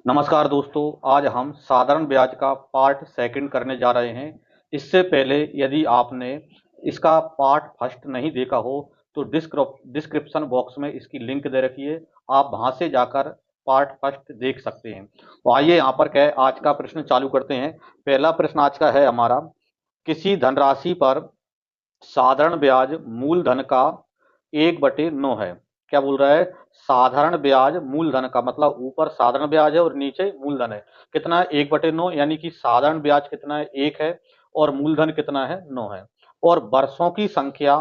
नमस्कार दोस्तों, आज हम साधारण ब्याज का पार्ट सेकंड करने जा रहे हैं। इससे पहले यदि आपने इसका पार्ट फर्स्ट नहीं देखा हो तो डिस्क्रिप्शन बॉक्स में इसकी लिंक दे रखी है, आप वहां से जाकर पार्ट फर्स्ट देख सकते हैं। तो आइए यहाँ पर क्या है, आज का प्रश्न चालू करते हैं। पहला प्रश्न आज का है हमारा, किसी धनराशि पर साधारण ब्याज मूलधन का 1/9 है। क्या बोल रहा है? साधारण ब्याज मूलधन का, मतलब ऊपर साधारण ब्याज है और नीचे मूलधन है। कितना है? 1/9, यानी कि साधारण ब्याज कितना है? 1 है और मूलधन कितना है? 9 है। और वर्षों की संख्या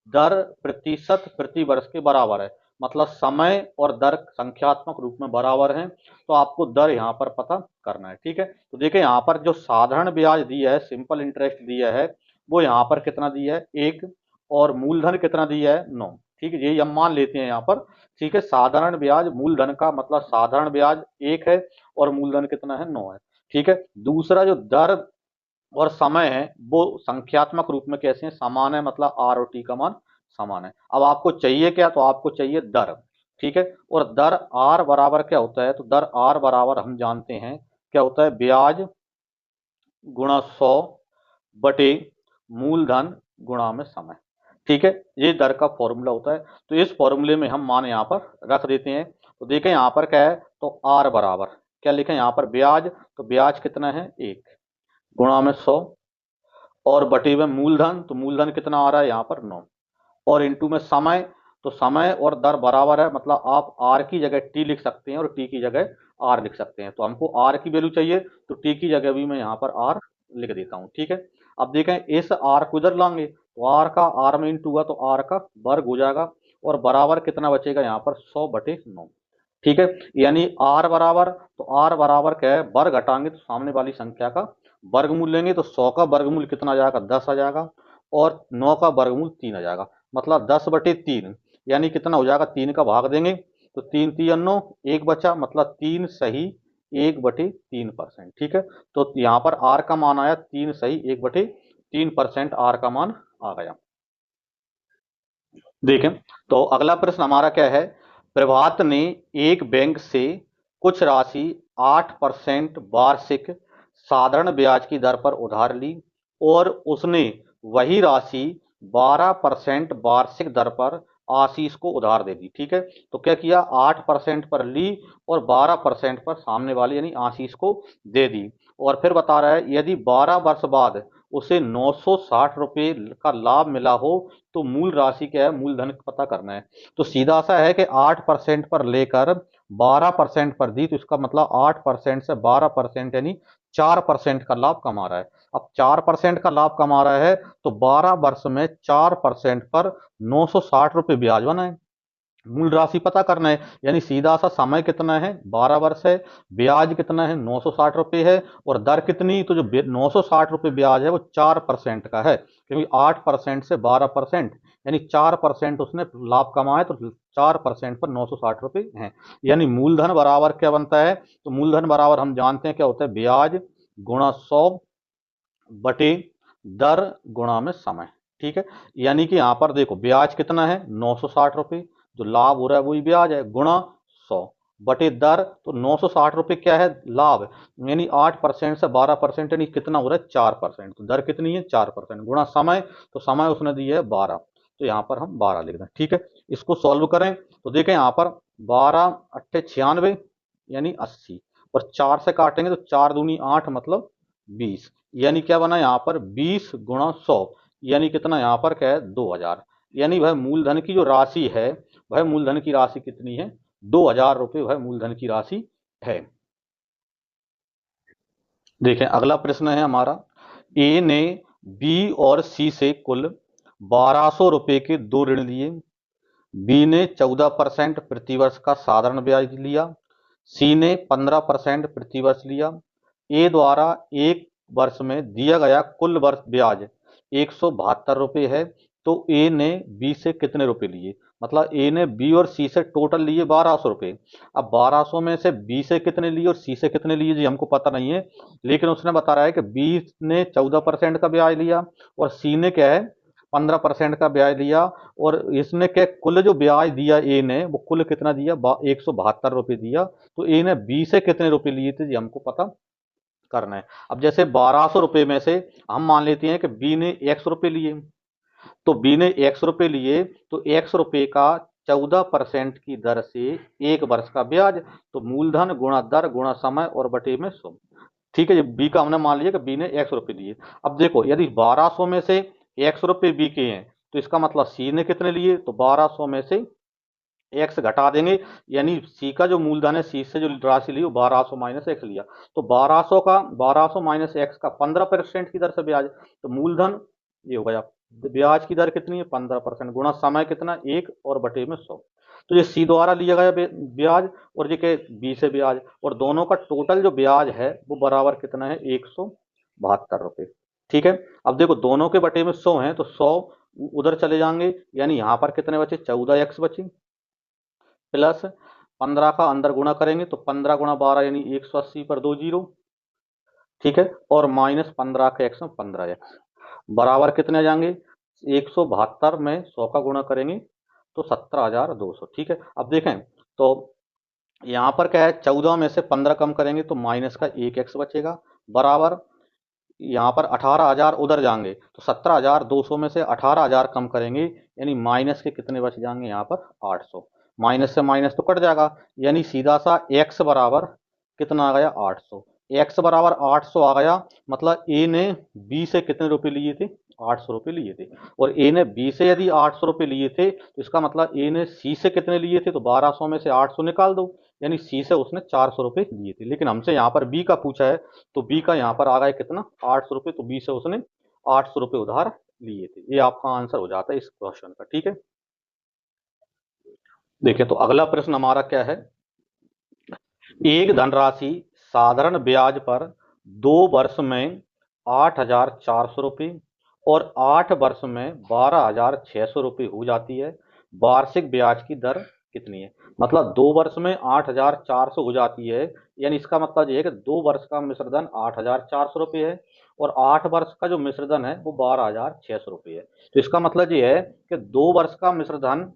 दर प्रतिशत प्रति वर्ष के बराबर है, मतलब समय और दर संख्यात्मक रूप में बराबर हैं। तो आपको दर यहाँ पर पता करना है। ठीक है, तो देखिए यहाँ पर जो साधारण ब्याज दिया है, सिंपल इंटरेस्ट दिया है, वो यहाँ पर कितना दिया है? 1। और मूलधन कितना दिया है? 9। ठीक है, यही हम मान लेते हैं यहाँ पर। ठीक है, साधारण ब्याज मूलधन का मतलब साधारण ब्याज 1 है और मूलधन कितना है? 9 है। ठीक है, दूसरा जो दर और समय है वो संख्यात्मक रूप में कैसे हैं? समान है, मतलब आर और टी का मान समान है। अब आपको चाहिए क्या? तो आपको चाहिए दर। ठीक है, और दर आर बराबर क्या होता है? तो दर आर बराबर हम जानते हैं क्या होता है? ब्याज गुणा 100 बटे मूलधन गुणा में समय। ठीक है, ये दर का फॉर्मूला होता है। तो इस फॉर्मूले में हम मान यहाँ पर रख देते हैं। तो देखें यहाँ पर क्या है, तो आर बराबर क्या लिखें यहाँ पर? ब्याज। तो ब्याज कितना है? 1 गुणा में 100 और बटे में मूलधन, तो मूलधन कितना आ रहा है यहाँ पर? 9 और इंटू में समय। तो समय और दर बराबर है, मतलब आप आर की जगह टी लिख सकते हैं और टी की जगह आर लिख सकते हैं। तो हमको आर की वैल्यू चाहिए, तो टी की जगह भी मैं यहाँ पर आर लिख देता हूँ। ठीक है, अब देखें इस आर को इधर लाएंगे तो आर का आर में इंटू हुआ तो आर का वर्ग हो जाएगा और बराबर कितना बचेगा यहाँ पर? 100/9। ठीक है, यानी आर बराबर, तो आर बराबर क्या है? वर्ग घटाएंगे तो सामने वाली संख्या का वर्गमूल लेंगे, तो 100 का वर्गमूल कितना आ जाएगा? 10 आ जाएगा और 9 का वर्गमूल 3 आ जाएगा, मतलब 10/3। यानी कितना हो जाएगा? 3 का भाग देंगे तो 3 3 9, 1 बचा, मतलब 3 सही 1/3%। ठीक है, तो यहाँ पर आर का मान आया 3 सही 1/3%, आर का मान आ गया। देखें, तो अगला प्रश्न हमारा क्या है? प्रभात ने एक बैंक से कुछ राशि 8% वार्षिक साधारण ब्याज की दर पर उधार ली और उसने वही राशि 12% वार्षिक दर पर आशीष को उधार दे दी। ठीक है, तो क्या किया? 8% पर ली और 12% पर सामने वाले यानी आशीष को दे दी। और फिर बता रहा है यदि 12 वर्ष बाद उसे 960 रुपये का लाभ मिला हो तो मूल राशि क्या है? मूलधन पता करना है। तो सीधा सा है कि 8% पर लेकर 12% पर दी, तो इसका मतलब 8% से 12% यानी 4% का लाभ कमा रहा है। अब 4% का लाभ कमा रहा है तो 12 वर्ष में 4% पर 960 रुपये ब्याज बना है। मूल राशि पता करना है, यानी सीधा सा समय कितना है? 12 वर्ष है, ब्याज कितना है? 960 रुपये है और दर कितनी? तो जो 960 रुपये ब्याज है वो 4% का है, क्योंकि 8% से 12% यानी 4% उसने लाभ कमाया, तो 4% पर 960 रुपये हैं। यानी मूलधन बराबर क्या बनता है? तो मूलधन बराबर हम जानते हैं क्या होता है? ब्याज गुणा 100 बटे दर गुणा में समय। ठीक है, यानी कि यहां पर देखो ब्याज कितना है? 960 रुपये, जो लाभ हो रहा है वही ब्याज है, गुणा 100 बटे दर। तो 960 रुपये क्या है? लाभ, यानी 8% से 12% यानी कितना हो रहा है? 4%। तो दर कितनी है? 4% गुणा समय, तो समय उसने दी है 12, तो यहाँ पर हम 12 लिख दें। ठीक है, इसको सॉल्व करें तो देखें यहाँ पर 12 अट्ठे 96 यानी 80 और 4 से काटेंगे तो 4 दूनी 8 मतलब 20, यानी क्या बना यहाँ पर? 20 गुणा 100 यानी कितना यहाँ पर क्या है? 2000। यानी वह मूलधन की जो राशि है, वह मूलधन की राशि कितनी है? 2000 रुपये वह मूलधन की राशि है। देखें, अगला प्रश्न है हमारा, ए ने बी और सी से कुल 1200 रुपये के 2 ऋण लिए। बी ने 14% प्रतिवर्ष का साधारण ब्याज लिया, सी ने 15% प्रतिवर्ष लिया। ए द्वारा एक वर्ष में दिया गया कुल वर्ष ब्याज 172 रुपये है, तो ए ने बी से कितने रुपए लिए? मतलब ए ने बी और सी से टोटल लिए 1200 रुपये। अब 1200 में से बी से कितने लिए और सी से कितने लिए जी हमको पता नहीं है, लेकिन उसने बता रहा है कि बी ने 14% का ब्याज लिया और सी ने क्या है? 15% का ब्याज दिया, और इसने क्या कुल जो ब्याज दिया ए ने, वो कुल कितना दिया, 172 रुपये दिया। तो ए ने बी से कितने रुपए लिए थे, ये हमको पता करना है। अब जैसे 1200 रुपये में से हम मान लेते हैं कि बी ने एक्स रुपये लिए, तो बी ने एक्स रुपये लिए, तो एक्स रुपये का 14% की दर से 1 वर्ष का ब्याज, तो मूलधन गुणा दर गुणा समय और बटे में 100। ठीक है, ये बी का हमने मान लिया कि बी ने एक्स रुपये लिए। अब देखो यदि 1200 में से एक्स रुपये बी के हैं, तो इसका मतलब सी ने कितने लिए, तो 1200 में से एक्स घटा देंगे, यानी सी का जो मूलधन है, सी से जो राशि ली वो 1200 माइनस एक्स लिया, तो 1200 माइनस एक्स का 15% की दर से ब्याज, तो मूलधन ये हो गया, ब्याज की दर कितनी है 15%, गुणा समय कितना 1 और बटे में 100। तो ये सी द्वारा लिया गया ब्याज, और ये के बी से ब्याज, और दोनों का टोटल जो ब्याज है वो बराबर कितना है 172 रुपये। ठीक है, अब देखो दोनों के बटे में 100 है, तो 100 उधर चले जाएंगे, यानी यहाँ पर कितने बचे 14x बचे, प्लस 15 का अंदर गुणा करेंगे, तो 15 गुणा 12 यानी 180 पर 2 जीरो। ठीक है, और माइनस 15 के एक्स में 15x बराबर कितने आ जाएंगे, 172 में 100 का गुणा करेंगे तो 17,200। ठीक है, अब देखें तो यहाँ पर क्या है, 14 में से 15 कम करेंगे तो माइनस का 1x बचेगा, बराबर यहाँ पर 18,000 उधर जाएंगे, तो 17,200 में से 18,000 कम करेंगे, यानी माइनस के कितने बच जाएंगे यहाँ पर 800। माइनस से माइनस तो कट जाएगा, यानी सीधा सा x बराबर कितना आ गया 800। x बराबर 800 आ गया, मतलब ए ने बी से कितने रुपए लिए थे, 800 रुपये लिए थे, और ए ने बी से यदि 800 रुपये लिए थे, तो इसका मतलब ए ने सी से कितने लिए थे, तो 1200 में से 800 निकाल दो, यानी सी से उसने 400 रुपये लिए थे। लेकिन हमसे यहाँ पर बी का पूछा है, तो बी का यहाँ पर आ गया कितना 800 रुपये, तो बी से उसने 800 रुपये उधार लिए थे। ये आपका आंसर हो जाता है इस क्वेश्चन का। ठीक है, देखिए तो अगला प्रश्न हमारा क्या है, एक धनराशि साधारण ब्याज पर 2 वर्ष में 8,400 रुपये और 8 वर्ष में 12,600 रुपये हो जाती है, वार्षिक ब्याज की दर कितनी है। मतलब 2 वर्ष में 8,400 हो जाती है, यानी इसका मतलब ये है कि 2 वर्ष का मिश्रधन 8,400 रुपये है, और 8 वर्ष का जो मिश्रधन है वो 12,600 रुपये है। तो इसका मतलब ये है कि 2 वर्ष का मिश्रधन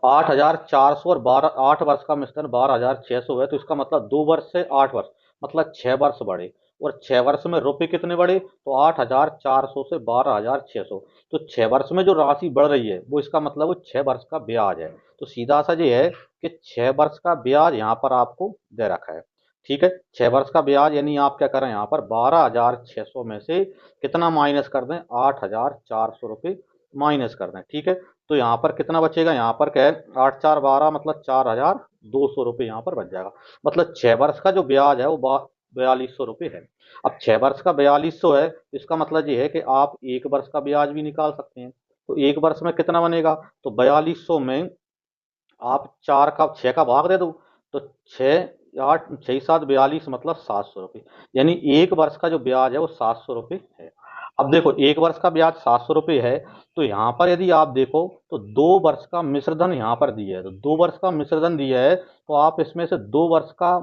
8,400 और 8 वर्ष का मिश्रण 12,600 है, तो इसका मतलब 2 वर्ष से 8 वर्ष मतलब 6 वर्ष बढ़े, और 6 वर्ष में रुपए कितने बढ़े, तो 8,400 से 12,600, तो 6 वर्ष में जो राशि बढ़ रही है वो इसका मतलब वो 6 वर्ष का ब्याज है। तो सीधा सा ये है कि 6 वर्ष का ब्याज यहाँ पर आपको दे रखा है। ठीक है, 6 वर्ष का ब्याज, यानी आप क्या करें यहाँ पर 12,600 में से कितना माइनस कर दें, 8,400 रुपये माइनस कर दें। ठीक है, तो यहाँ पर कितना बचेगा, यहाँ पर क्या है 8 4 12 मतलब 4,200 रुपये यहाँ पर बच जाएगा। मतलब 6 वर्ष का जो ब्याज है वो 4,200 रुपये है। अब 6 वर्ष का 4,200 है, तो इसका मतलब ये है कि आप 1 वर्ष का ब्याज भी निकाल सकते हैं। तो 1 वर्ष में कितना बनेगा, तो 4,200 में आप 6 का भाग दे दो, तो 6 8 6 7 42 मतलब 700 रुपये, यानी 1 वर्ष का जो ब्याज है वो 700 रुपये है। अब देखो 1 वर्ष का ब्याज 700 रुपये है, तो यहाँ पर यदि आप देखो तो 2 वर्ष का मिश्रधन यहाँ पर दिया है, तो 2 वर्ष का मिश्रधन दिया है, तो आप इसमें से 2 वर्ष का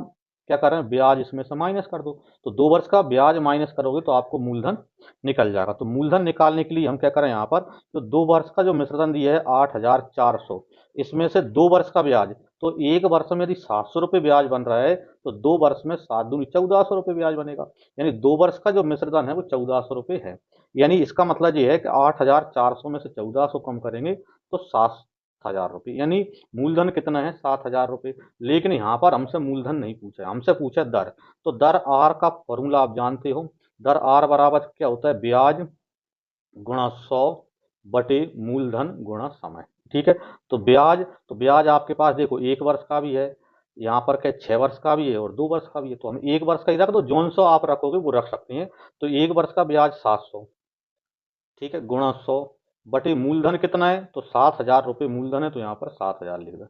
क्या करें ब्याज इसमें से माइनस कर दो, तो 2 वर्ष का ब्याज माइनस करोगे तो आपको मूलधन निकल जाएगा। तो मूलधन निकालने के लिए हम क्या करें यहाँ पर, तो 2 वर्ष का जो मिश्रधन दिया है 8,400, इसमें से 2 वर्ष का ब्याज, तो 1 वर्ष में यदि 700 रुपये ब्याज बन रहा है, तो 2 वर्ष में 7 दूनी 1,400 रुपये ब्याज बनेगा, यानी 2 वर्ष का जो मिश्रधन है वो 1,400 रुपये है। यानी इसका मतलब ये है कि 8,400 में से 1,400 कम करेंगे तो 7,000 रुपये, यानी मूलधन कितना है 7,000 रुपये। लेकिन यहाँ पर हमसे मूलधन नहीं पूछा है, हमसे पूछा दर। तो दर आर का फॉर्मूला आप जानते हो, दर आर बराबर क्या होता है, ब्याज गुणा 100 बटे मूलधन गुणा समय। ठीक है, तो ब्याज आपके पास देखो 1 वर्ष का भी है, यहाँ पर क्या 6 वर्ष का भी है और 2 वर्ष का भी है, तो हम 1 वर्ष का ही रख दो, जोन सौ आप रखोगे वो रख सकते हैं। तो 1 वर्ष का ब्याज 700, ठीक है, गुणा 100 बटे मूलधन कितना है, तो 7,000 रुपये मूलधन है, तो यहाँ पर 7,000 लिख दो।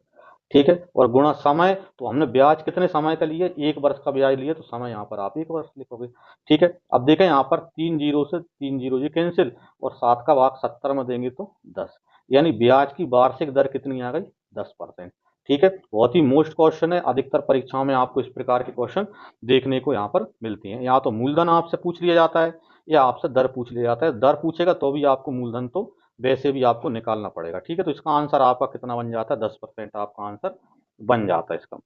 ठीक है, और गुणा समय, तो हमने ब्याज कितने समय का लिए, 1 वर्ष का ब्याज लिए, तो समय यहाँ पर आप 1 वर्ष लिखोगे। ठीक है, अब देखें यहाँ पर 3 जीरो से 3 जीरो ये कैंसिल, और 7 का भाग 70 में देंगे तो 10, यानी ब्याज की वार्षिक दर कितनी आ गई 10%। ठीक है, बहुत ही मोस्ट क्वेश्चन है, अधिकतर परीक्षाओं में आपको इस प्रकार के क्वेश्चन देखने को यहाँ पर मिलती हैं। या तो मूलधन आपसे पूछ लिया जाता है, या आपसे दर पूछ लिया जाता है। दर पूछेगा तो भी आपको मूलधन तो वैसे भी आपको निकालना पड़ेगा। ठीक है, तो इसका आंसर आपका कितना बन जाता है, 10% आपका आंसर बन जाता है इसका।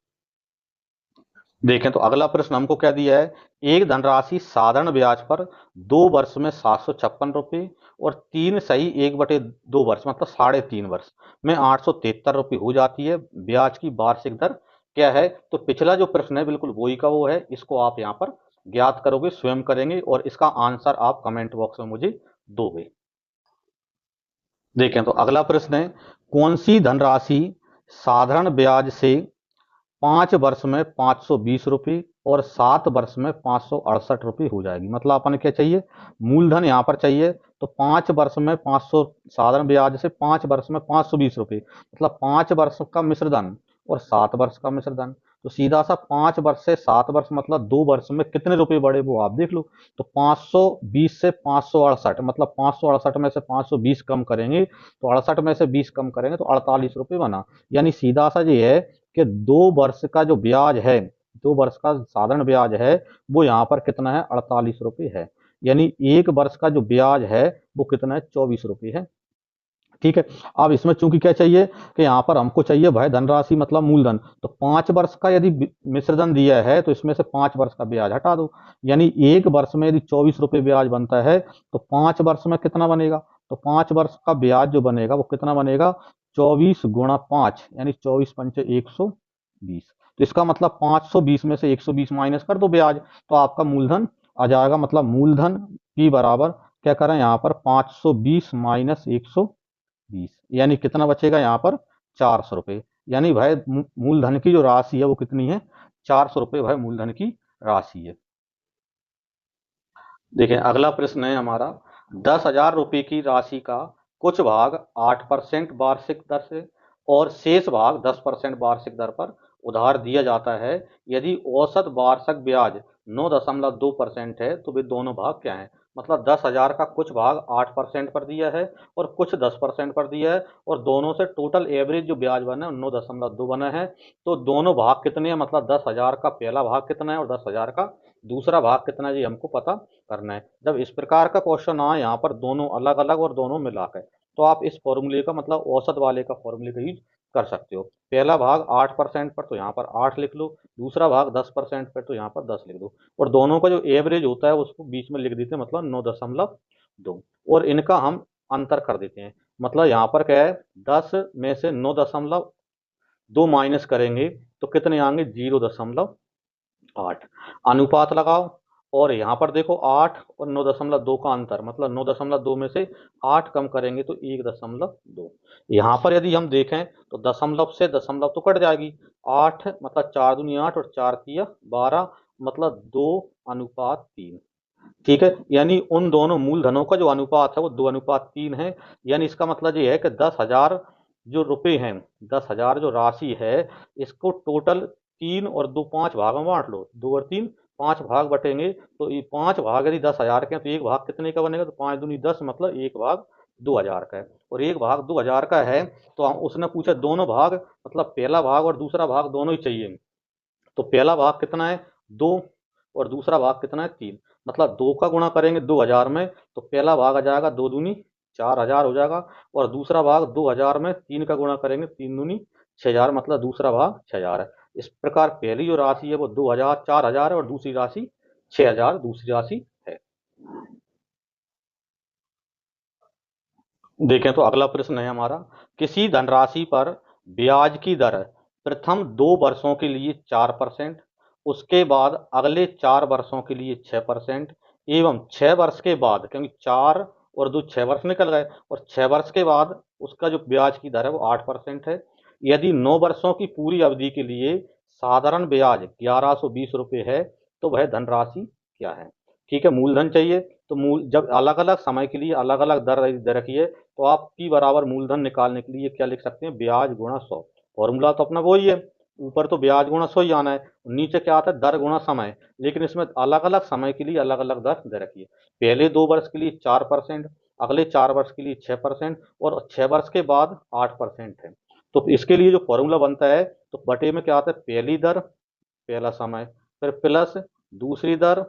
देखें तो अगला प्रश्न हमको क्या दिया है, एक धनराशि साधारण ब्याज पर 2 वर्ष में 756 रुपये और 3 सही 1/2 वर्ष मतलब 3.5 वर्ष में 873 रुपये हो जाती है। ब्याज की वार्षिक दर क्या है? तो पिछला जो प्रश्न है बिल्कुल वही का वो है, इसको आप यहाँ पर ज्ञात करोगे, स्वयं करेंगे और इसका आंसर आप कमेंट बॉक्स में मुझे दोगे। देखें तो अगला प्रश्न है, कौन सी धनराशि साधारण ब्याज से 5 वर्ष में 520 रुपये और 7 वर्ष में 568 रुपये हो जाएगी। मतलब अपन क्या चाहिए, मूलधन यहाँ पर चाहिए। तो 5 वर्ष में 500 साधारण ब्याज से 5 वर्ष में 520 रुपये मतलब 5 वर्ष का मिश्र धन और 7 वर्ष का मिश्र धन। तो सीधा सा 5 वर्ष से 7 वर्ष मतलब 2 वर्ष में कितने रुपए बढ़े वो आप देख लो। तो 520 से 568 मतलब 568 में से 520 कम करेंगे तो 68 में से 20 कम करेंगे तो 48 रुपये बना। यानी सीधा सा ये है कि 2 वर्ष का जो ब्याज है, 2 वर्ष का साधारण ब्याज है वो यहाँ पर कितना है, 48 रुपये है। यानी 1 वर्ष का जो ब्याज है वो कितना है, 24 रुपये है। ठीक है, अब इसमें चूंकि क्या चाहिए कि यहाँ पर हमको चाहिए भाई धनराशि मतलब मूलधन। तो 5 वर्ष का यदि मिश्रधन दिया है तो इसमें से 5 वर्ष का ब्याज हटा दो। यानी 1 वर्ष में यदि 24 रुपये ब्याज बनता है तो 5 वर्ष में कितना बनेगा, तो 5 वर्ष का ब्याज जो बनेगा वो कितना बनेगा, 24 × 5 यानी 24×5 120। तो इसका मतलब 520 में से 120 माइनस कर दो ब्याज तो आपका मूलधन आ जाएगा। मतलब मूलधन की बराबर क्या करें यहाँ पर 520 माइनस 120 यानी कितना बचेगा यहाँ पर, 400 रुपये। यानी भाई मूलधन की जो राशि है वो कितनी है, 400 रुपये भाई मूलधन की राशि है। देखिए अगला प्रश्न है हमारा, 10,000 रुपये की राशि का कुछ भाग 8% वार्षिक दर से और शेष भाग 10% वार्षिक दर पर उधार दिया जाता है। यदि औसत वार्षिक ब्याज 9.2% है तो वे दोनों भाग क्या हैं। मतलब 10,000 का कुछ भाग 8% पर दिया है और कुछ 10% पर दिया है और दोनों से टोटल एवरेज जो ब्याज बना है 9.2 बना है। तो दोनों भाग कितने हैं, मतलब 10,000 का पहला भाग कितना है और 10,000 का दूसरा भाग कितना है, ये हमको पता करना है। जब इस प्रकार का क्वेश्चन आए यहाँ पर दोनों अलग अलग और दोनों मिलाकर, तो आप इस फॉर्मूले का मतलब औसत वाले का फॉर्मूले का यूज कर सकते हो। पहला भाग 8% पर तो यहाँ पर 8 लिख लो, दूसरा भाग 10% पर तो यहाँ पर 10 लिख दो और दोनों का जो एवरेज होता है उसको बीच में लिख देते हैं, मतलब 9.2 और इनका हम अंतर कर देते हैं। मतलब यहाँ पर क्या है, 10 में से 9.2 माइनस करेंगे तो कितने आएंगे, 0.8। अनुपात लगाओ और यहाँ पर देखो 8 और 9.2 का अंतर, मतलब 9.2 में से 8 कम करेंगे तो 1.2। यहाँ पर यदि हम देखें तो दशमलव से दशमलव तो कट जाएगी, 8 मतलब 4 दूनी 8 और 4 तिया 12 मतलब 2:3। ठीक है, यानी उन दोनों मूलधनों का जो अनुपात है वो 2:3 है। यानी इसका मतलब ये है कि 10,000 जो रुपए हैं, 10,000 जो राशि है इसको टोटल 3 और 2 5 भागों में बांट लो, 2 और 3 5 भाग बटेंगे तो ये 5 भाग यदि 10,000 के हैं तो एक भाग कितने का बनेगा, तो 5 दूनी 10 मतलब एक भाग 2,000 का है और एक भाग 2,000 का है। तो हम उसने पूछा दोनों भाग, मतलब पहला भाग और दूसरा भाग दोनों ही चाहिए। तो पहला भाग कितना है, 2 और दूसरा भाग कितना है, 3। मतलब 2 का गुणा करेंगे 2,000 में तो पहला भाग आ जाएगा 2 दूनी 4,000 हो जाएगा और दूसरा भाग 2,000 में 3 का गुणा करेंगे 3 दूनी 6,000 मतलब दूसरा भाग 6,000 है। इस प्रकार पहली जो राशि है वो 2,000 4,000 है और दूसरी राशि 6,000 दूसरी राशि है। देखें तो अगला प्रश्न है हमारा, किसी धनराशि पर ब्याज की दर प्रथम 2 वर्षों के लिए 4%, उसके बाद अगले 4 वर्षों के लिए 6% एवं 6 वर्ष के बाद, क्योंकि 4 और 2 6 वर्ष निकल गए और 6 वर्ष के बाद उसका जो ब्याज की दर है वो 8% है। यदि 9 वर्षों की पूरी अवधि के लिए साधारण ब्याज 1,120 रुपये है तो वह धनराशि क्या है। ठीक है, मूलधन चाहिए तो मूल जब अलग अलग समय के लिए अलग अलग दर दे रखी है तो आप पी बराबर मूलधन निकालने के लिए क्या लिख सकते हैं, ब्याज गुणा 100। फॉर्मूला तो अपना वही है, ऊपर तो ब्याज गुणा 100 ही आना है, नीचे क्या आता है, दर गुणा समय। लेकिन इसमें अलग अलग समय के लिए अलग अलग दर दे रखी है। पहले 2 वर्ष के लिए 4%, अगले 4 वर्ष के लिए 6% और 6 वर्ष के बाद 8% है। तो इसके लिए जो फॉर्मूला बनता है तो बटे में क्या आता है, पहली दर पहला समय फिर प्लस दूसरी दर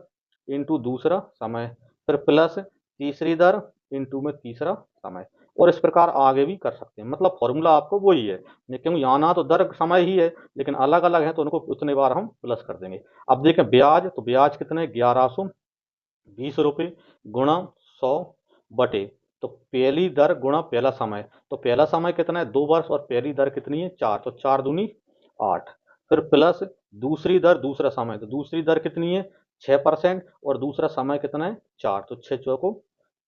इंटू दूसरा समय फिर प्लस तीसरी दर इंटू में तीसरा समय, और इस प्रकार आगे भी कर सकते हैं। मतलब फॉर्मूला आपको वही है, लेकिन यहाँ ना तो दर समय ही है लेकिन अलग अलग है, तो उनको उतने बार हम प्लस कर देंगे। अब देखें ब्याज, तो ब्याज कितने 1120 रुपये गुणा 100 बटे, तो पहली दर गुणा पहला समय, तो पहला समय कितना है 2 वर्ष और पहली दर कितनी है 4, तो 4 दूनी 8। फिर प्लस दूसरी दर दूसरा समय, तो दूसरी दर कितनी है 6% और दूसरा समय कितना है 4, तो 6 चौको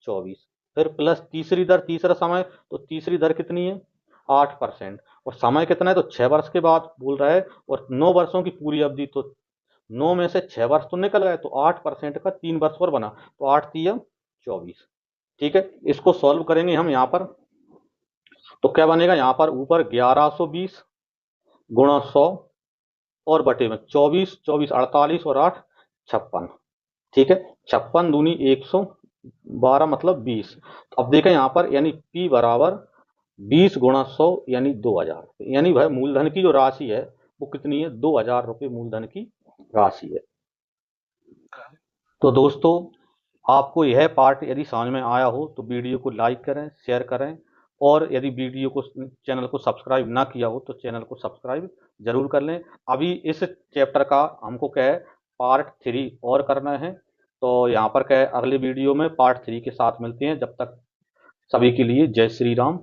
24। फिर प्लस तीसरी दर तीसरा समय, तो तीसरी दर कितनी है 8% और समय कितना है तो 6 वर्ष के बाद बोल रहा है, और 9 वर्षों की पूरी अवधि, तो 9 में से 6 वर्ष तो निकल गए, तो 8% का 3 वर्ष और बना, तो 8 तिया 24। ठीक है, इसको सॉल्व करेंगे हम यहाँ पर, तो क्या बनेगा यहाँ पर ऊपर 1120 गुणा 100 और बटे में 24, 24 48 और 8 56। ठीक है, 56 दूनी 112 मतलब 20। अब देखें यहाँ पर यानी P बराबर 20 गुणा 100 यानी 2000, यानी भाई मूलधन की जो राशि है वो कितनी है 2000 रुपये मूलधन की राशि है। तो दोस्तों, आपको यह पार्ट यदि समझ में आया हो तो वीडियो को लाइक करें, शेयर करें, और यदि वीडियो को चैनल को सब्सक्राइब ना किया हो तो चैनल को सब्सक्राइब जरूर कर लें। अभी इस चैप्टर का हमको क्या है पार्ट 3 और करना है, तो यहाँ पर क्या है अगले वीडियो में पार्ट 3 के साथ मिलते हैं। जब तक सभी के लिए जय श्री राम।